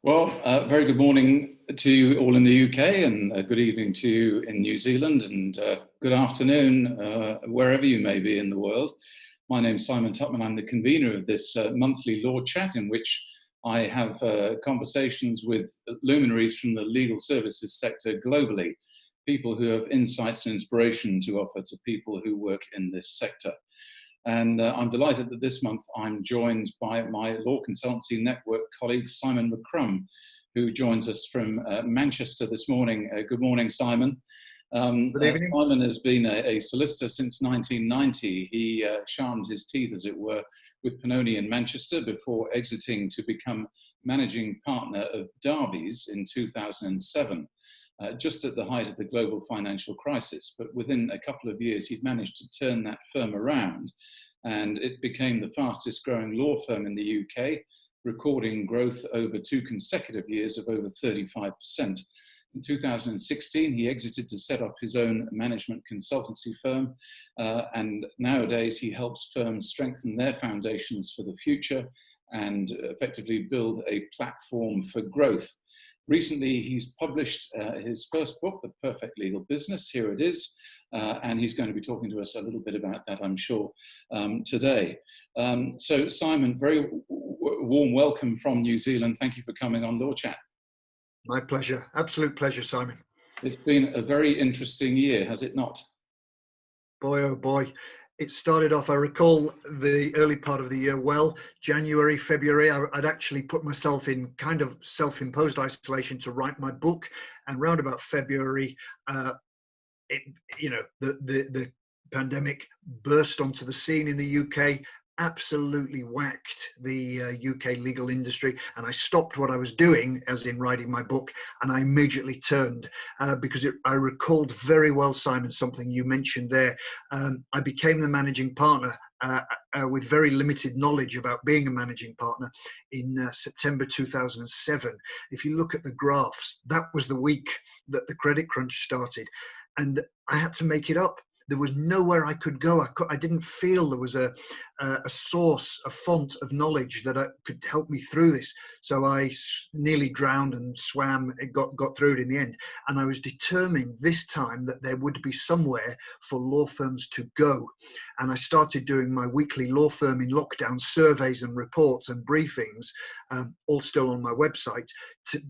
Well, very good morning to you all in the UK, and good evening to you in New Zealand, and good afternoon wherever you may be in the world. My name's Simon Tupman. I'm the convener of this monthly law chat, in which I have conversations with luminaries from the legal services sector globally, people who have insights and inspiration to offer to people who work in this sector. And I'm delighted that this month I'm joined by my law consultancy network colleague, Simon McCrum, who joins us from Manchester this morning. Good morning, Simon. Good evening. Simon has been a solicitor since 1990. He charmed his teeth, as it were, with Pennoni in Manchester before exiting to become managing partner of Darby's in 2007. Just at the height of the global financial crisis. But within a couple of years, he'd managed to turn that firm around, and it became the fastest growing law firm in the UK, recording growth over 2 consecutive years of over 35%. In 2016, he exited to set up his own management consultancy firm, and nowadays he helps firms strengthen their foundations for the future and effectively build a platform for growth. Recently, he's published his first book, The Perfect Legal Business. Here it is. And he's going to be talking to us a little bit about that, I'm sure, today. So, Simon, very warm welcome from New Zealand. Thank you for coming on Law Chat. My pleasure. Absolute pleasure, Simon. It's been a very interesting year, has it not? Boy, oh boy. It started off, I recall the early part of the year well. January, February, I'd actually put myself in kind of self-imposed isolation to write my book. And round about February, the pandemic burst onto the scene in the UK, absolutely whacked the UK legal industry, and I stopped what I was doing, as in writing my book, and I immediately turned because I recalled very well, Simon, something you mentioned there. I became the managing partner with very limited knowledge about being a managing partner in September 2007. If you look at the graphs, that was the week that the credit crunch started, and I had to make it up. There was nowhere I could go. I didn't feel there was a source, a font of knowledge that could help me through this. So I nearly drowned and swam. It got through it in the end. And I was determined this time that there would be somewhere for law firms to go. And I started doing my weekly law firm in lockdown surveys and reports and briefings, all still on my website,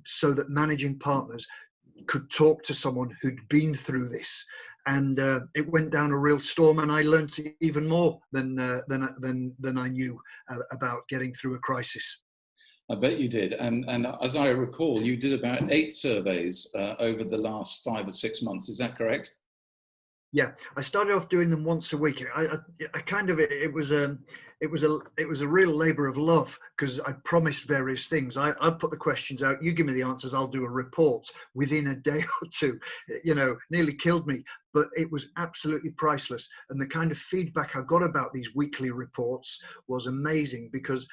so that managing partners could talk to someone who'd been through this. And it went down a real storm, and I learned even more than I knew about getting through a crisis. I bet you did. And as I recall, you did about 8 surveys over the last 5 or 6 months. Is that correct? Yeah, I started off doing them once a week. I kind of, it was a real labor of love, because I promised various things. I'd put the questions out, you give me the answers, I'll do a report within a day or two. Nearly killed me, but it was absolutely priceless. And the kind of feedback I got about these weekly reports was amazing, because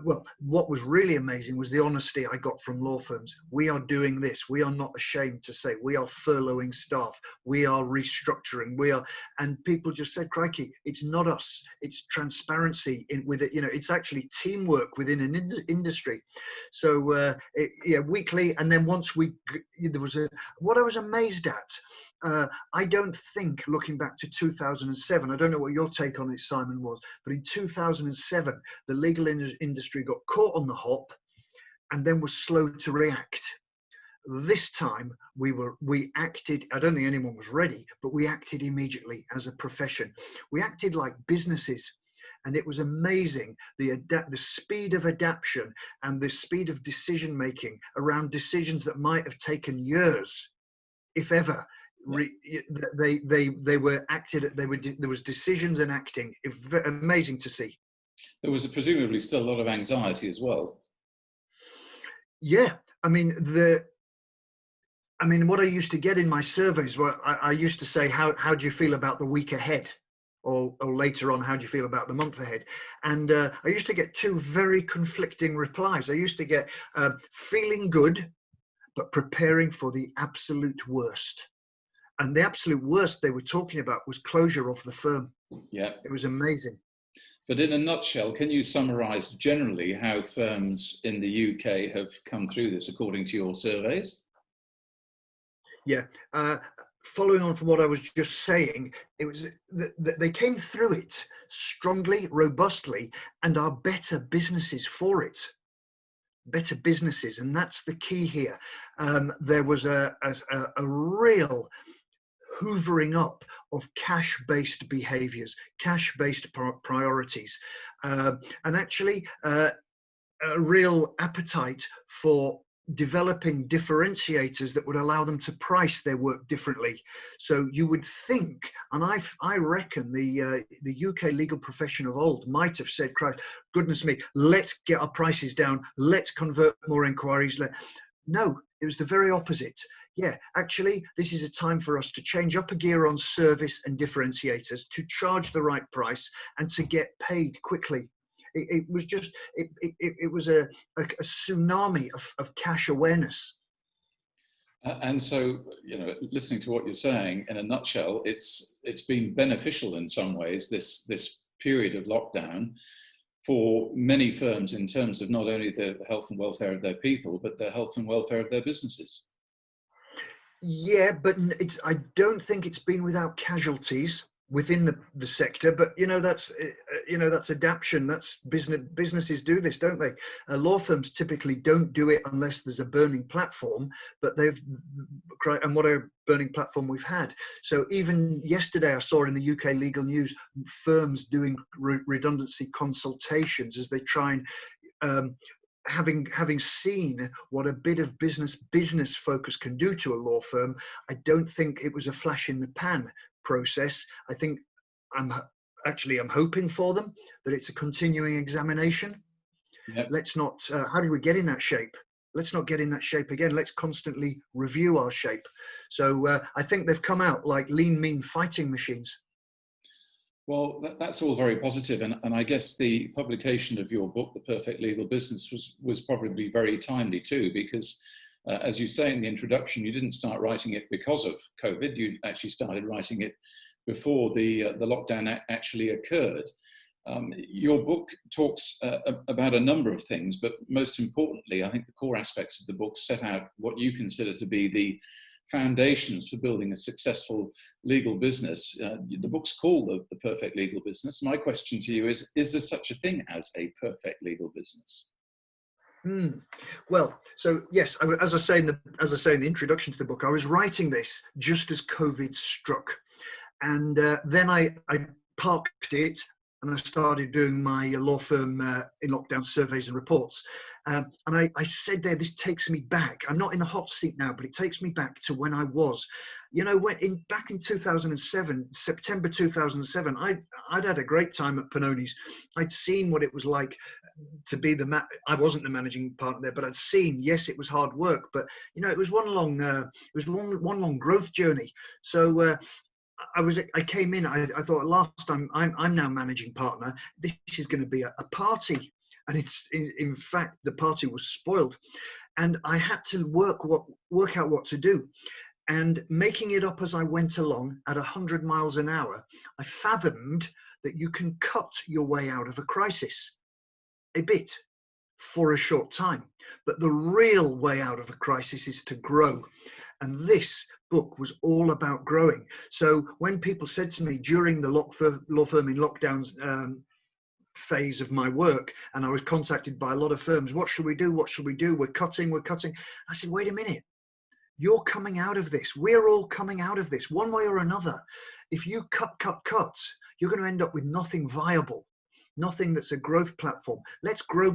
well, what was really amazing was the honesty I got from law firms. We are doing this. We are not ashamed to say we are furloughing staff. We are restructuring. And people just said, crikey, it's not us. It's transparency with it. It's actually teamwork within an industry. So weekly. And then once there was what I was amazed at. I don't think, looking back to 2007, I don't know what your take on it, Simon, was, but in 2007, the legal industry got caught on the hop and then was slow to react. This time we acted, I don't think anyone was ready, but we acted immediately as a profession. We acted like businesses. And it was amazing, the speed of adaptation and the speed of decision making around decisions that might have taken years, if ever. They were acted. There was decisions and acting. Amazing to see. There was presumably still a lot of anxiety as well. Yeah, I mean what I used to get in my surveys were I used to say, how do you feel about the week ahead, or later on, how do you feel about the month ahead? And I used to get 2 very conflicting replies. I used to get feeling good, but preparing for the absolute worst. And the absolute worst they were talking about was closure of the firm. Yeah. It was amazing. But in a nutshell, can you summarise generally how firms in the UK have come through this according to your surveys? Yeah. Following on from what I was just saying, it was they came through it strongly, robustly, and are better businesses for it. Better businesses, and that's the key here. There was a real hoovering up of cash-based behaviors, cash-based priorities, and actually a real appetite for developing differentiators that would allow them to price their work differently. So you would think, and I reckon the UK legal profession of old might have said, Christ, goodness me, let's get our prices down, let's convert more inquiries. No, it was the very opposite. Yeah, actually, this is a time for us to change up a gear on service and differentiators, to charge the right price and to get paid quickly. It was just, it was a tsunami of cash awareness. And so, listening to what you're saying, in a nutshell, it's been beneficial in some ways, this period of lockdown, for many firms in terms of not only the health and welfare of their people, but the health and welfare of their businesses. Yeah, but I don't think it's been without casualties within the sector, but that's adaptation. That's businesses do this, don't they? Law firms typically don't do it unless there's a burning platform, but and what a burning platform we've had. So even yesterday I saw in the UK legal news firms doing redundancy consultations as they try and having seen what a bit of business focus can do to a law firm, I don't think it was a flash in the pan process. I think I'm hoping for them that it's a continuing examination. Yep. Let's not, how did we get in that shape? Let's not get in that shape again. Let's constantly review our shape. So I think they've come out like lean, mean fighting machines. Well, that's all very positive, and I guess the publication of your book, The Perfect Legal Business, was probably very timely too, because as you say in the introduction, you didn't start writing it because of COVID. You actually started writing it before the lockdown actually occurred. Your book talks about a number of things, but most importantly, I think the core aspects of the book set out what you consider to be the foundations for building a successful legal business. The book's called The Perfect Legal Business. My question to you is there such a thing as a perfect legal business? Well, so yes, as I say in the introduction to the book, I was writing this just as COVID struck, and then I parked it and I started doing my law firm in lockdown surveys and reports. And I said there, this takes me back. I'm not in the hot seat now, but it takes me back to when I was, back in 2007, September 2007, I'd had a great time at Pannoni's. I'd seen what it was like to be I wasn't the managing partner there, but I'd seen, yes, it was hard work, but it was one long growth journey. So I came in, I thought, last time I'm now managing partner, this is going to be a party. And it's in fact, the party was spoiled, and I had to work out what to do. And making it up as I went along at 100 miles an hour, I fathomed that you can cut your way out of a crisis a bit for a short time. But the real way out of a crisis is to grow. And this book was all about growing. So when people said to me during the law firm in lockdowns phase of my work, and I was contacted by a lot of firms, what should we do? What should we do? We're cutting. I said, wait a minute. You're coming out of this. We're all coming out of this one way or another. If you cut, you're going to end up with nothing viable, nothing that's a growth platform. Let's grow.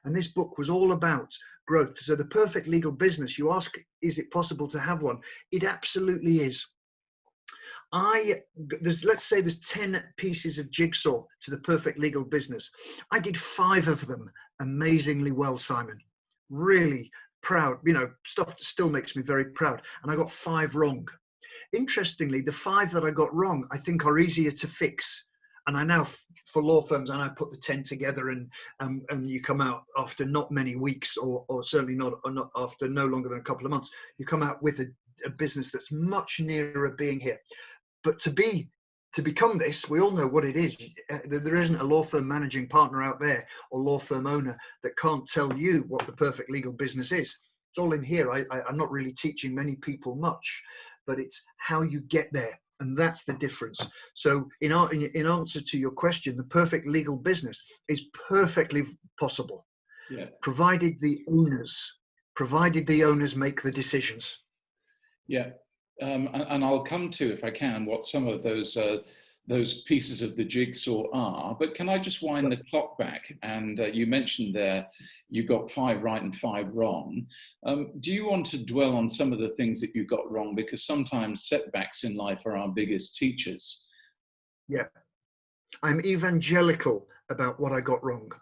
And this book was all about growth. So the perfect legal business, you ask, is it possible to have one? It absolutely is. Let's say there's 10 pieces of jigsaw to the perfect legal business. I did 5 of them amazingly well, Simon. Really proud, stuff that still makes me very proud. And I got 5 wrong. Interestingly, the 5 that I got wrong, I think are easier to fix. And I now, for law firms, and I put the 10 together, and you come out after not many weeks, or certainly not after no longer than a couple of months, you come out with a business that's much nearer being here. But to be to become this, we all know what it is. There isn't a law firm managing partner out there or law firm owner that can't tell you what the perfect legal business is. It's all in here. I'm not really teaching many people much, but it's how you get there. And that's the difference. So in answer to your question, the perfect legal business is perfectly possible, Yeah. provided the owners make the decisions. Yeah. And I'll come to, if I can, what some of those pieces of the jigsaw are. But can I just wind the clock back? And you mentioned there you got 5 right and 5 wrong. Do you want to dwell on some of the things that you got wrong? Because sometimes setbacks in life are our biggest teachers. Yeah. I'm evangelical about what I got wrong.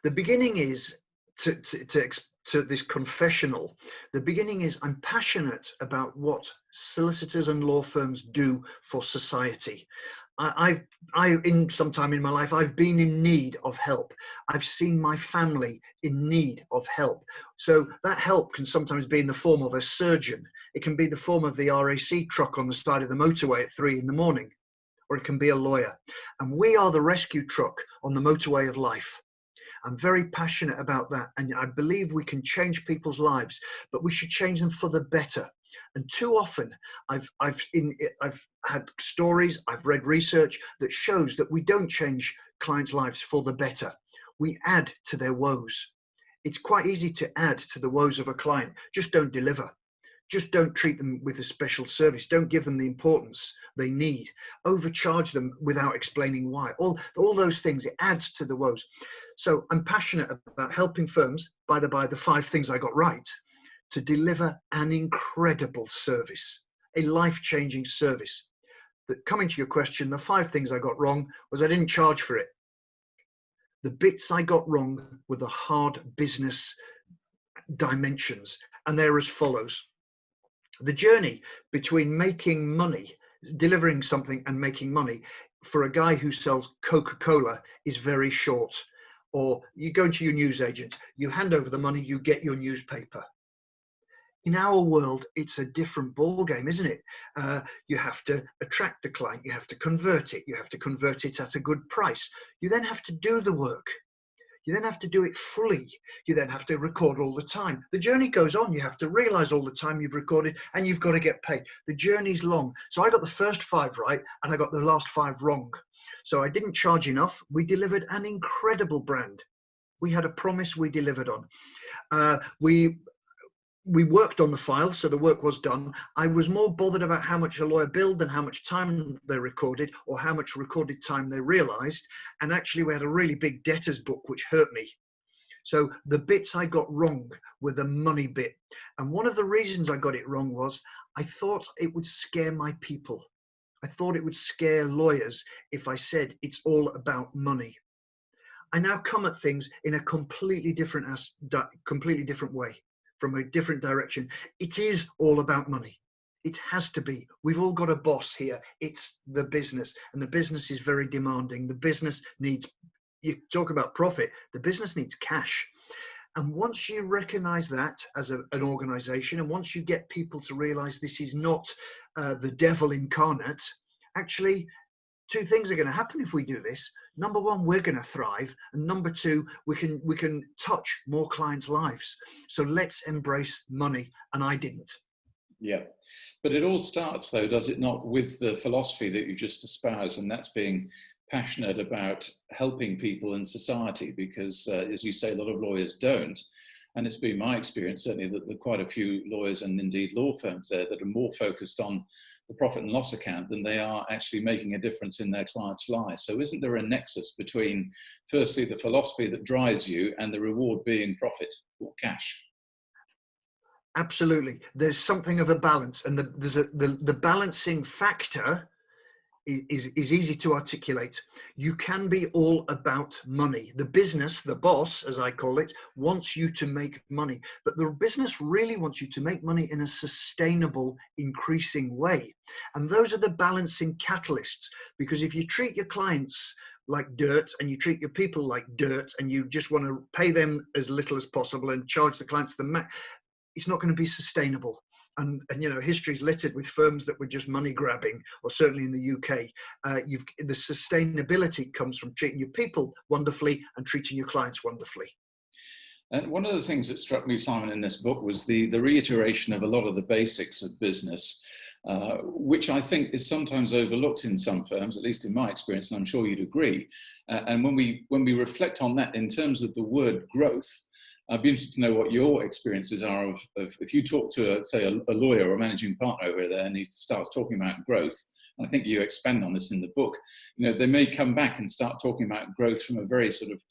The beginning is to this confessional. The beginning is I'm passionate about what solicitors and law firms do for society. In some time in my life, I've been in need of help. I've seen my family in need of help. So that help can sometimes be in the form of a surgeon. It can be the form of the RAC truck on the side of the motorway at 3 a.m, or it can be a lawyer. And we are the rescue truck on the motorway of life. I'm very passionate about that, and I believe we can change people's lives, but we should change them for the better. And too often, I've had stories, I've read research that shows that we don't change clients' lives for the better. We add to their woes. It's quite easy to add to the woes of a client. Just don't deliver. Just don't treat them with a special service. Don't give them the importance they need. Overcharge them without explaining why. All those things, it adds to the woes. So I'm passionate about helping firms, by the 5 things I got right, to deliver an incredible service, a life-changing service. That, coming to your question, the 5 things I got wrong was I didn't charge for it. The bits I got wrong were the hard business dimensions, and they're as follows. The journey between making money, delivering something and making money for a guy who sells Coca-Cola is very short. Or you go to your newsagent, you hand over the money, you get your newspaper. In our world, it's a different ball game, isn't it? You have to attract the client, you have to convert it at a good price. You then have to do the work. You then have to do it fully. You then have to record all the time. The journey goes on. You have to realize all the time you've recorded, and you've got to get paid. The journey's long. So I got the first 5 right, and I got the last 5 wrong. So I didn't charge enough. We delivered an incredible brand. We had a promise we delivered on. We worked on the file, so the work was done. I was more bothered about how much a lawyer billed than how much time they recorded or how much recorded time they realized. And actually, we had a really big debtors book, which hurt me. So the bits I got wrong were the money bit. And one of the reasons I got it wrong was I thought it would scare my people. I thought it would scare lawyers if I said it's all about money. I now come at things in a completely different way, from a different direction. It is all about money. It has to be. We've all got a boss here. It's the business, and the business is very demanding. The business needs, you talk about profit, the business needs cash. And once you recognize that as an organization, and once you get people to realize this is not the devil incarnate, actually, 2 things are going to happen if we do this. Number 1, we're going to thrive, and number 2, we can touch more clients' lives. So let's embrace money. And I didn't. Yeah, but it all starts, though, does it not, with the philosophy that you just espoused, and that's being passionate about helping people in society, because as you say, a lot of lawyers don't. And it's been my experience, certainly, that there are quite a few lawyers and indeed law firms there that are more focused on the profit and loss account than they are actually making a difference in their clients' lives. So isn't there a nexus between, firstly, the philosophy that drives you and the reward being profit or cash? Absolutely. There's something of a balance, and the balancing factor is easy to articulate. You can be all about money. The business, the boss, as I call it, wants you to make money, but the business really wants you to make money in a sustainable, increasing way. And those are the balancing catalysts, because if you treat your clients like dirt and you treat your people like dirt and you just want to pay them as little as possible and charge the clients the max, it's not going to be sustainable. and you know, history's littered with firms that were just money grabbing, or certainly in the UK. The sustainability comes from treating your people wonderfully and treating your clients wonderfully. And one of the things that struck me, Simon, in this book was the reiteration of a lot of the basics of business, which I think is sometimes overlooked in some firms, at least in my experience, and I'm sure you'd agree. And when we reflect on that in terms of the word growth, I'd be interested to know what your experiences are of if you talk to, say, a lawyer or a managing partner over there and he starts talking about growth, and I think you expand on this in the book, you know, they may come back and start talking about growth from a very sort of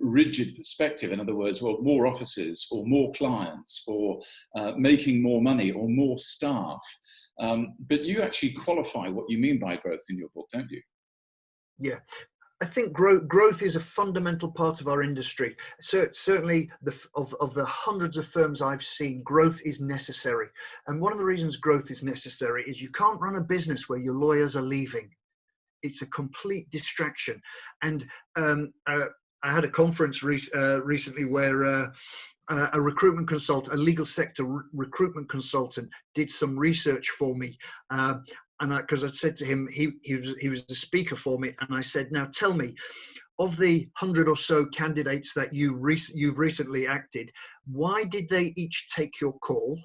rigid perspective. In other words, well, more offices or more clients or making more money or more staff. But you actually qualify what you mean by growth in your book, don't you? Yeah. I think growth is a fundamental part of our industry. So certainly, of the hundreds of firms I've seen, growth is necessary. And one of the reasons growth is necessary is you can't run a business where your lawyers are leaving. It's a complete distraction. And I had a conference recently where a recruitment consultant, a legal sector recruitment consultant, did some research for me. And because I said to him, he was the speaker for me, and I said, now tell me, of the 100 or so candidates that you've recently acted, why did they each take your call,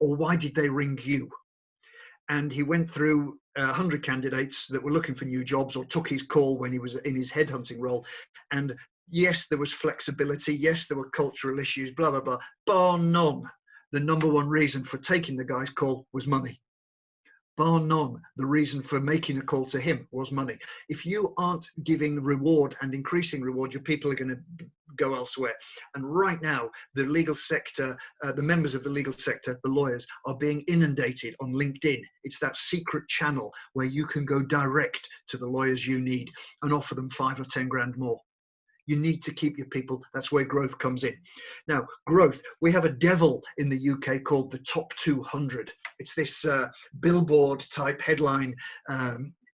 or why did they ring you? And he went through 100 candidates that were looking for new jobs or took his call when he was in his headhunting role. And yes, there was flexibility. Yes, there were cultural issues, blah, blah, blah. Bar none, the number one reason for taking the guy's call was money. Bar none, the reason for making a call to him was money. If you aren't giving reward and increasing reward, your people are going to go elsewhere. And right now, the legal sector, the members of the legal sector, the lawyers, are being inundated on LinkedIn. It's that secret channel where you can go direct to the lawyers you need and offer them 5 or 10 grand more. You need to keep your people. That's where growth comes in. Now, growth, we have a devil in the UK called the Top 200. It's this billboard type headline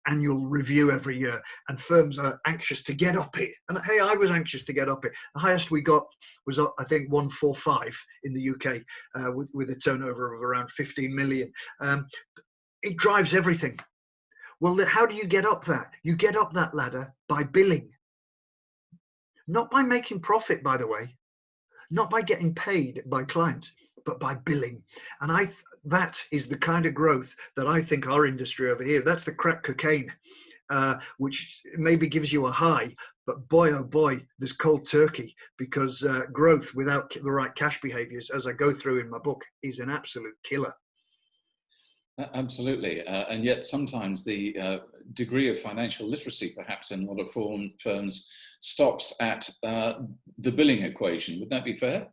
annual review every year, and firms are anxious to get up it. And hey, I was anxious to get up it. The highest we got was, I think, 145 in the UK with a turnover of around 15 million. It drives everything. Well, how do you get up that? You get up that ladder by billing. Not by making profit, by the way, not by getting paid by clients, but by billing. And that is the kind of growth that I think our industry over here, that's the crack cocaine, which maybe gives you a high, but boy, oh boy, there's cold turkey, because growth without the right cash behaviors, as I go through in my book, is an absolute killer. Absolutely. And yet sometimes the degree of financial literacy, perhaps in a lot of firms, stops at the billing equation. Would that be fair?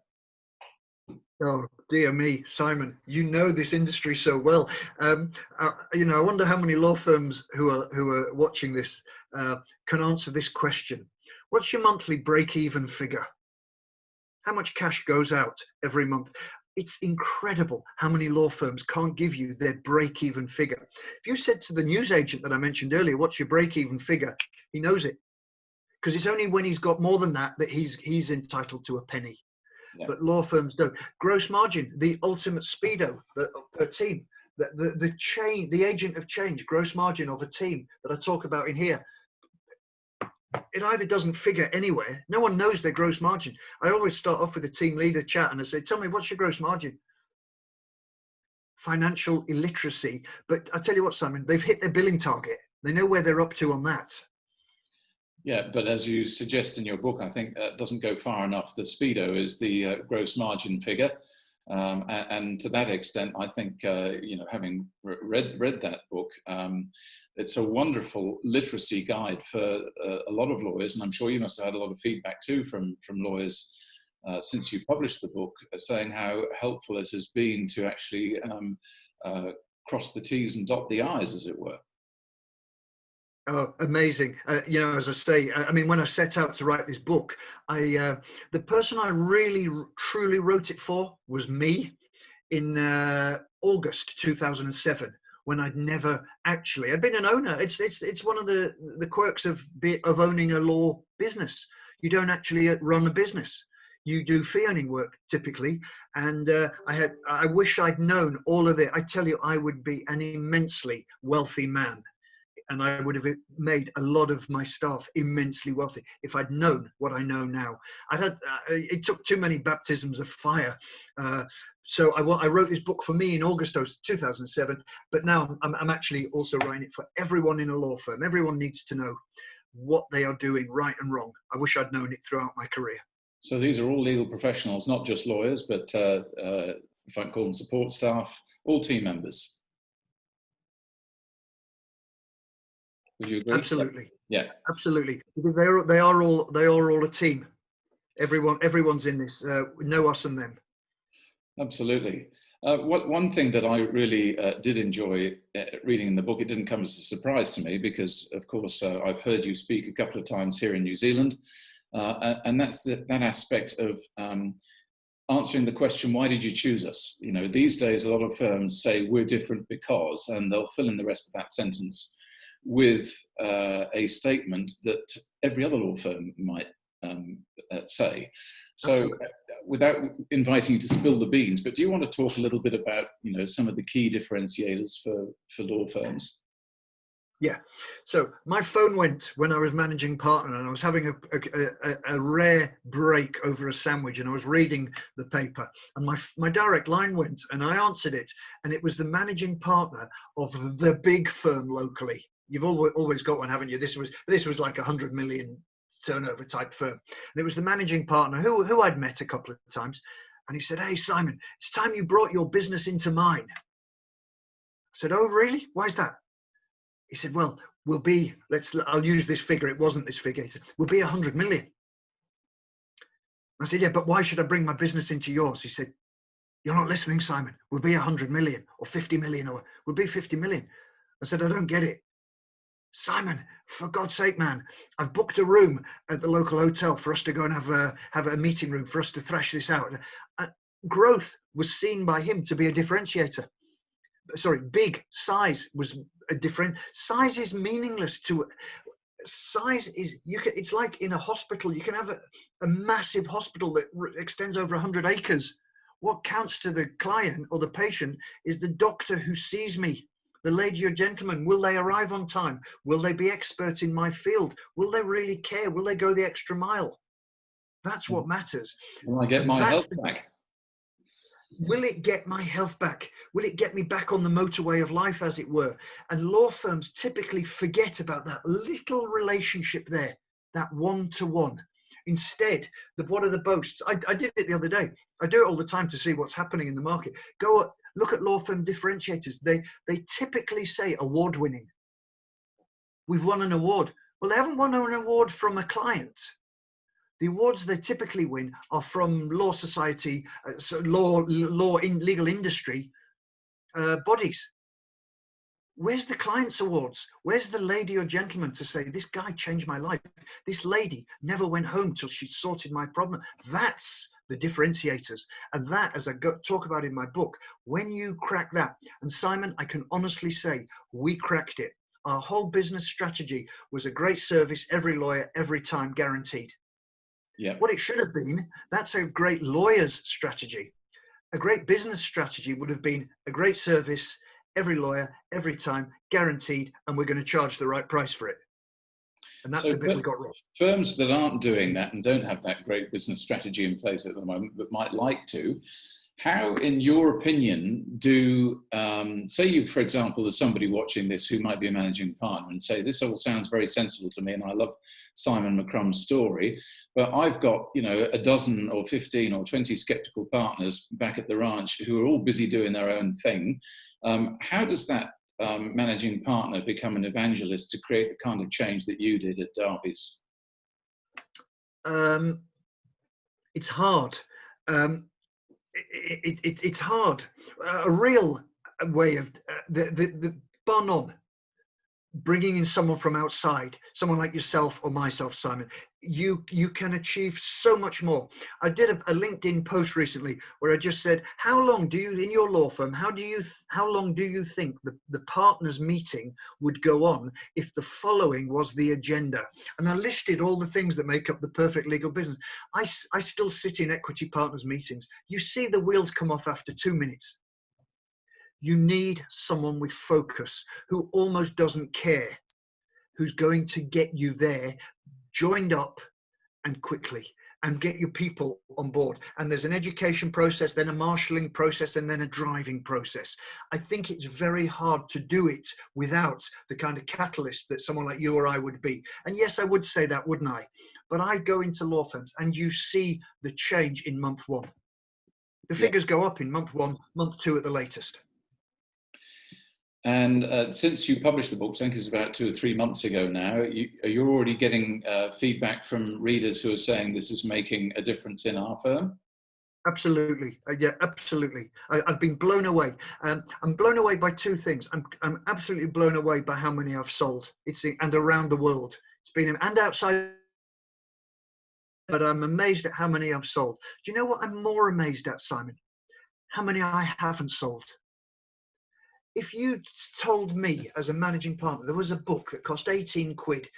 Oh, dear me, Simon, you know this industry so well. You know, I wonder how many law firms who are watching this can answer this question. What's your monthly break-even figure? How much cash goes out every month? It's incredible how many law firms can't give you their break-even figure. If you said to the newsagent that I mentioned earlier, what's your break-even figure? He knows it, because it's only when he's got more than that that he's entitled to a penny. Yeah. But law firms don't. Gross margin, the ultimate speedo per team, the agent of change, gross margin of a team that I talk about in here. It either doesn't figure anywhere. No one knows their gross margin. I always start off with a team leader chat and I say, tell me, what's your gross margin? Financial illiteracy. But I tell you what, Simon, they've hit their billing target. They know where they're up to on that. Yeah, but as you suggest in your book, I think that doesn't go far enough. The speedo is the gross margin figure. And to that extent, I think, you know, having read that book, it's a wonderful literacy guide for a lot of lawyers. And I'm sure you must have had a lot of feedback too from lawyers since you published the book, saying how helpful it has been to actually cross the T's and dot the I's, as it were. Oh, amazing. You know, as I say, I mean, when I set out to write this book, the person I really, truly wrote it for was me in August 2007, when I'd been an owner. It's one of the quirks of owning a law business. You don't actually run a business. You do fee earning work typically, and I wish I'd known all of it. I tell you, I would be an immensely wealthy man, and I would have made a lot of my staff immensely wealthy if I'd known what I know now. It took too many baptisms of fire. So I wrote this book for me in August of 2007, but now I'm actually also writing it for everyone in a law firm. Everyone needs to know what they are doing right and wrong. I wish I'd known it throughout my career. So these are all legal professionals, not just lawyers, but if I can call them support staff, all team members. Would you agree? Absolutely. Yeah. Absolutely. Because they are all a team. Everyone's in this. Know us and them. Absolutely. One thing that I really did enjoy reading in the book, it didn't come as a surprise to me because, of course, I've heard you speak a couple of times here in New Zealand, and that's that aspect of answering the question, why did you choose us? You know, these days, a lot of firms say we're different because, and they'll fill in the rest of that sentence with a statement that every other law firm might say. So without inviting you to spill the beans, but do you want to talk a little bit about, you know, some of the key differentiators for law firms? Yeah. So my phone went when I was managing partner, and I was having a rare break over a sandwich, and I was reading the paper, and my direct line went, and I answered it, and it was the managing partner of the big firm locally. You've always got one, haven't you? This was like 100 million turnover type firm, and it was the managing partner who I'd met a couple of times, and he said, "Hey Simon, it's time you brought your business into mine." I said, "Oh really? Why is that?" He said, "Well, I'll use this figure. It wasn't this figure. He said, we'll be 100 million. I said, "Yeah, but why should I bring my business into yours?" He said, "You're not listening, Simon. We'll be 100 million or 50 million, or we'll be 50 million. I said, "I don't get it." "Simon, for God's sake, man, I've booked a room at the local hotel for us to go and have a meeting room for us to thrash this out." Growth was seen by him to be a differentiator. Sorry, big size was a different. Size is meaningless to. Size is it's like in a hospital. You can have a massive hospital that extends over 100 acres. What counts to the client or the patient is the doctor who sees me, the lady or gentleman. Will they arrive on time? Will they be expert in my field? Will they really care? Will they go the extra mile? That's what matters. Will I get my health back? Will it get my health back? Will it get me back on the motorway of life, as it were? And law firms typically forget about that little relationship there, that one-to-one. Instead, what are the boasts? I did it the other day. I do it all the time to see what's happening in the market. Go look at law firm differentiators. They typically say award-winning. We've won an award. Well, they haven't won an award from a client. The awards they typically win are from law society, legal industry bodies. Where's the client's awards? Where's the lady or gentleman to say, "This guy changed my life. This lady never went home till she sorted my problem"? That's the differentiators. And that, as I talk about in my book, when you crack that, and Simon, I can honestly say we cracked it. Our whole business strategy was a great service, every lawyer, every time, guaranteed. Yeah. What it should have been, that's a great lawyer's strategy. A great business strategy would have been a great service, every lawyer, every time, guaranteed, and we're going to charge the right price for it. And that's the bit we got wrong. Firms that aren't doing that and don't have that great business strategy in place at the moment, but might like to, how, in your opinion, do, say you, for example, there's somebody watching this who might be a managing partner and say, "This all sounds very sensible to me, and I love Simon McCrum's story, but I've got, you know, a dozen or 15 or 20 skeptical partners back at the ranch who are all busy doing their own thing." How does that managing partner become an evangelist to create the kind of change that you did at Darby's? It's hard. It's hard. A real way of the bar none. bringing in someone from outside, someone like yourself or myself, Simon, you can achieve so much more. I did a LinkedIn post recently where I just said, how long do you, in your law firm, how long do you think the partners meeting would go on if the following was the agenda? And I listed all the things that make up the perfect legal business. I still sit in equity partners meetings. You see the wheels come off after 2 minutes. You need someone with focus who almost doesn't care, who's going to get you there, joined up and quickly, and get your people on board. And there's an education process, then a marshalling process, and then a driving process. I think it's very hard to do it without the kind of catalyst that someone like you or I would be. And yes, I would say that, wouldn't I? But I go into law firms and you see the change in month one. The figures go up in month one, month two at the latest. And since you published the book, I think it's about 2 or 3 months ago now, you're already getting feedback from readers who are saying this is making a difference in our firm? Absolutely. Yeah, absolutely. I've been blown away. I'm blown away by two things. I'm absolutely blown away by how many I've sold. And around the world. It's been, and outside, but I'm amazed at how many I've sold. Do you know what I'm more amazed at, Simon? How many I haven't sold. If you told me as a managing partner there was a book that cost 18 quid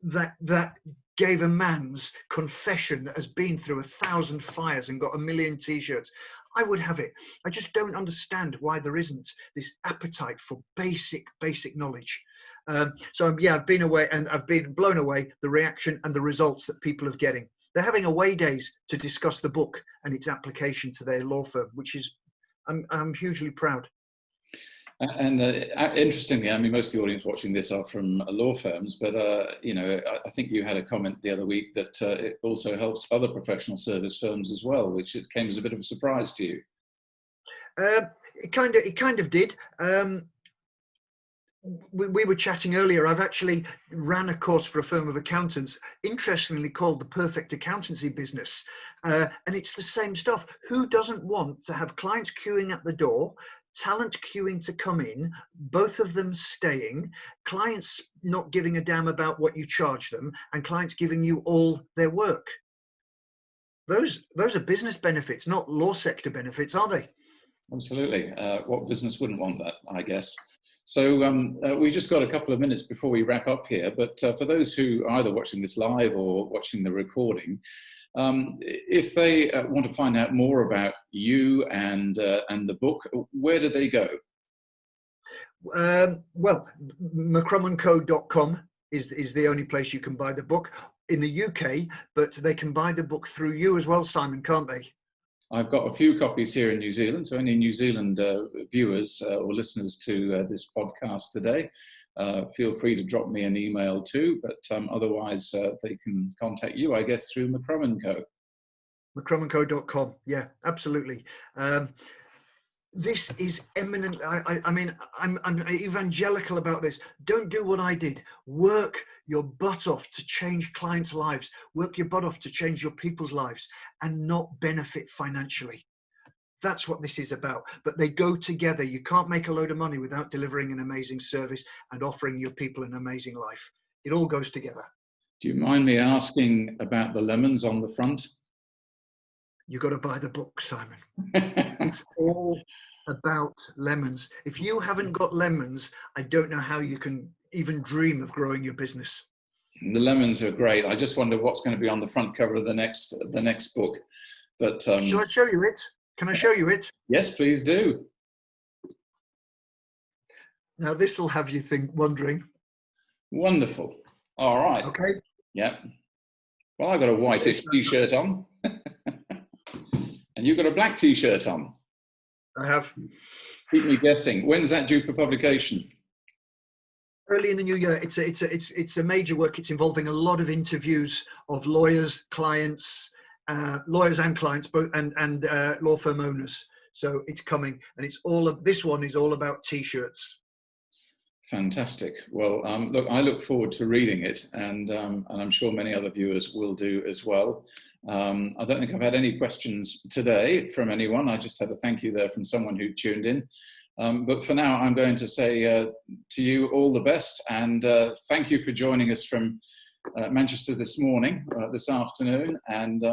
that gave a man's confession that has been through 1,000 fires and got 1 million t-shirts, I would have it. I just don't understand why there isn't this appetite for basic knowledge. So yeah, I've been away and I've been blown away the reaction and the results that people are getting. They're having away days to discuss the book and its application to their law firm, which is, I'm hugely proud. And interestingly, I mean, most of the audience watching this are from law firms, but, you know, I think you had a comment the other week that it also helps other professional service firms as well, which it came as a bit of a surprise to you. It kind of did. We were chatting earlier. I've actually ran a course for a firm of accountants, interestingly called The Perfect Accountancy Business. And it's the same stuff. Who doesn't want to have clients queuing at the door, talent queuing to come in, both of them staying, clients not giving a damn about what you charge them, and clients giving you all their work? Those are business benefits, not law sector benefits, are they? Absolutely. What business wouldn't want that, I guess? So we've just got a couple of minutes before we wrap up here, but for those who are either watching this live or watching the recording, if they want to find out more about you and the book, where do they go? Well, McCrumandCo.com is the only place you can buy the book in the UK, but they can buy the book through you as well, Simon, can't they? I've got a few copies here in New Zealand, so any New Zealand viewers or listeners to this podcast today, feel free to drop me an email too, but otherwise they can contact you, I guess, through McCrum & Co. McCrumandCo.com, yeah, absolutely. This is eminent. I mean, I'm evangelical about this. Don't do what I did. Work your butt off to change clients' lives. Work your butt off to change your people's lives and not benefit financially. That's what this is about. But they go together. You can't make a load of money without delivering an amazing service and offering your people an amazing life. It all goes together. Do you mind me asking about the lemons on the front? You got to buy the book, Simon. It's all about lemons. If you haven't got lemons, I don't know how you can even dream of growing your business. The lemons are great. I just wonder what's going to be on the front cover of the next book. But shall I show you it? Can I show you it? Yes, please do. Now this will have you wondering. Wonderful. All right. Okay. Yeah. Well, I've got a whitish t-shirt on. And you've got a black t-shirt on. I have. Keep me guessing. When's that due for publication? Early in the new year. It's a major work. It's involving a lot of interviews of lawyers, clients, lawyers and clients, both, and law firm owners. So it's coming, and this one is all about t-shirts. Fantastic. Well, look, I look forward to reading it, and I'm sure many other viewers will do as well. I don't think I've had any questions today from anyone. I just had a thank you there from someone who tuned in. But for now, I'm going to say to you all the best, and thank you for joining us from Manchester this morning, this afternoon, and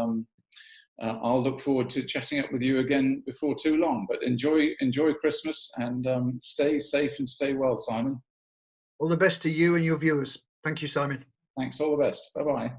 I'll look forward to chatting up with you again before too long. But enjoy Christmas, and stay safe and stay well, Simon. All the best to you and your viewers. Thank you, Simon. Thanks, all the best. Bye-bye.